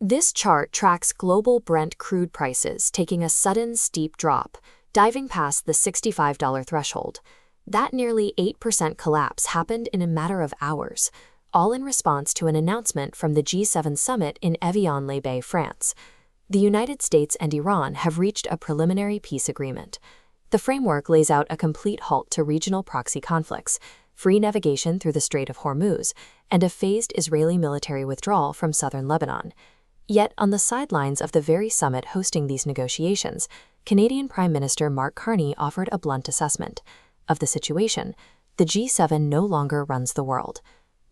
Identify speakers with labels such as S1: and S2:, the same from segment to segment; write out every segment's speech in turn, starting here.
S1: This chart tracks global Brent crude prices taking a sudden steep drop, diving past the $65 threshold. That nearly 8% collapse happened in a matter of hours, all in response to an announcement from the G7 summit in Évian-les-Bains, France. The United States and Iran have reached a preliminary peace agreement. The framework lays out a complete halt to regional proxy conflicts, free navigation through the Strait of Hormuz, and a phased Israeli military withdrawal from southern Lebanon. Yet, on the sidelines of the very summit hosting these negotiations, Canadian Prime Minister Mark Carney offered a blunt assessment of the situation. The G7 no longer runs the world.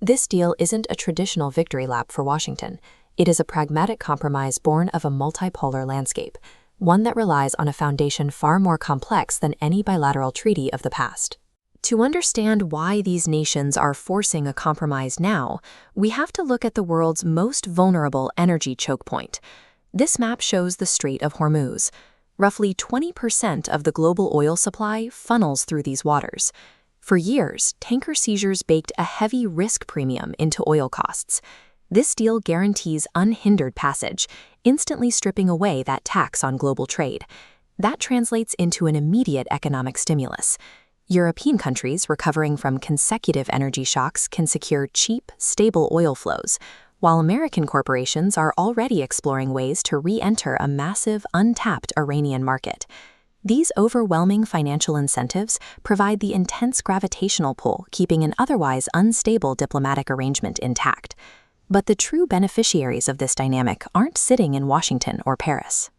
S1: This deal isn't a traditional victory lap for Washington. It is a pragmatic compromise born of a multipolar landscape, one that relies on a foundation far more complex than any bilateral treaty of the past. To understand why these nations are forcing a compromise now, we have to look at the world's most vulnerable energy choke point. This map shows the Strait of Hormuz. Roughly 20% of the global oil supply funnels through these waters. For years, tanker seizures baked a heavy risk premium into oil costs. This deal guarantees unhindered passage, instantly stripping away that tax on global trade. That translates into an immediate economic stimulus. European countries recovering from consecutive energy shocks can secure cheap, stable oil flows, while American corporations are already exploring ways to re-enter a massive, untapped Iranian market. These overwhelming financial incentives provide the intense gravitational pull keeping an otherwise unstable diplomatic arrangement intact. But the true beneficiaries of this dynamic aren't sitting in Washington or Paris.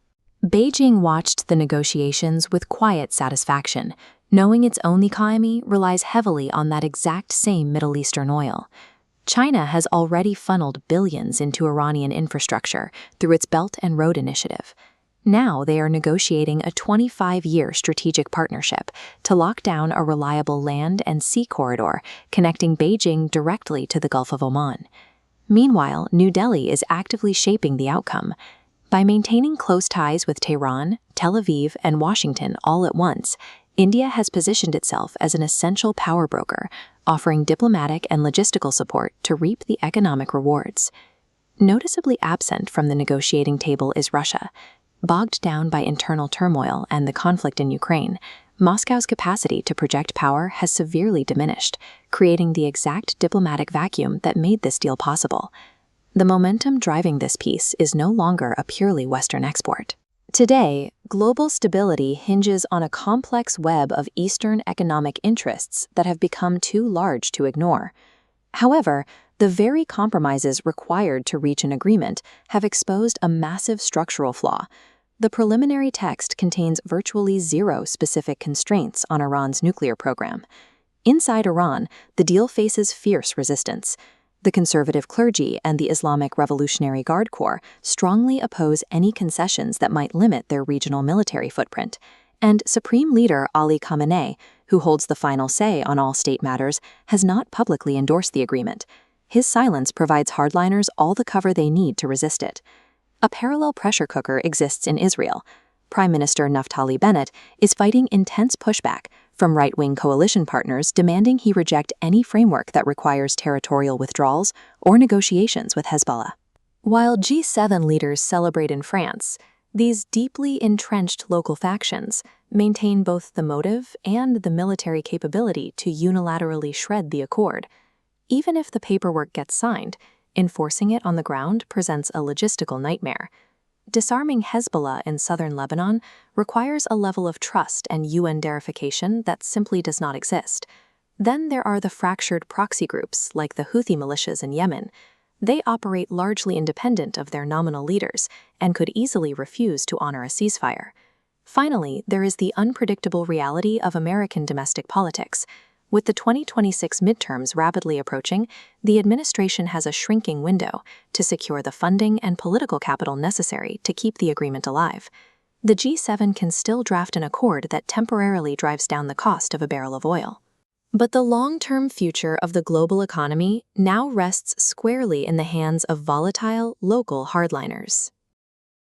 S1: Beijing watched the negotiations with quiet satisfaction, knowing its own economy relies heavily on that exact same Middle Eastern oil. China has already funneled billions into Iranian infrastructure through its Belt and Road Initiative. Now they are negotiating a 25-year strategic partnership to lock down a reliable land and sea corridor connecting Beijing directly to the Gulf of Oman. Meanwhile, New Delhi is actively shaping the outcome. By maintaining close ties with Tehran, Tel Aviv, and Washington all at once, India has positioned itself as an essential power broker, offering diplomatic and logistical support to reap the economic rewards. Noticeably absent from the negotiating table is Russia. Bogged down by internal turmoil and the conflict in Ukraine, Moscow's capacity to project power has severely diminished, creating the exact diplomatic vacuum that made this deal possible. The momentum driving this peace is no longer a purely Western export. Today, global stability hinges on a complex web of Eastern economic interests that have become too large to ignore. However, the very compromises required to reach an agreement have exposed a massive structural flaw. The preliminary text contains virtually zero specific constraints on Iran's nuclear program. Inside Iran, the deal faces fierce resistance. The conservative clergy and the Islamic Revolutionary Guard Corps strongly oppose any concessions that might limit their regional military footprint, and Supreme Leader Ali Khamenei, who holds the final say on all state matters, has not publicly endorsed the agreement. His silence provides hardliners all the cover they need to resist it. A parallel pressure cooker exists in Israel. Prime Minister Naftali Bennett is fighting intense pushback from right-wing coalition partners demanding he reject any framework that requires territorial withdrawals or negotiations with Hezbollah. While G7 leaders celebrate in France, these deeply entrenched local factions maintain both the motive and the military capability to unilaterally shred the accord. Even if the paperwork gets signed, enforcing it on the ground presents a logistical nightmare. Disarming Hezbollah in southern Lebanon requires a level of trust and UN verification that simply does not exist. Then there are the fractured proxy groups like the Houthi militias in Yemen. They operate largely independent of their nominal leaders and could easily refuse to honor a ceasefire. Finally, there is the unpredictable reality of American domestic politics. With the 2026 midterms rapidly approaching, the administration has a shrinking window to secure the funding and political capital necessary to keep the agreement alive. The G7 can still draft an accord that temporarily drives down the cost of a barrel of oil. But the long-term future of the global economy now rests squarely in the hands of volatile, local hardliners.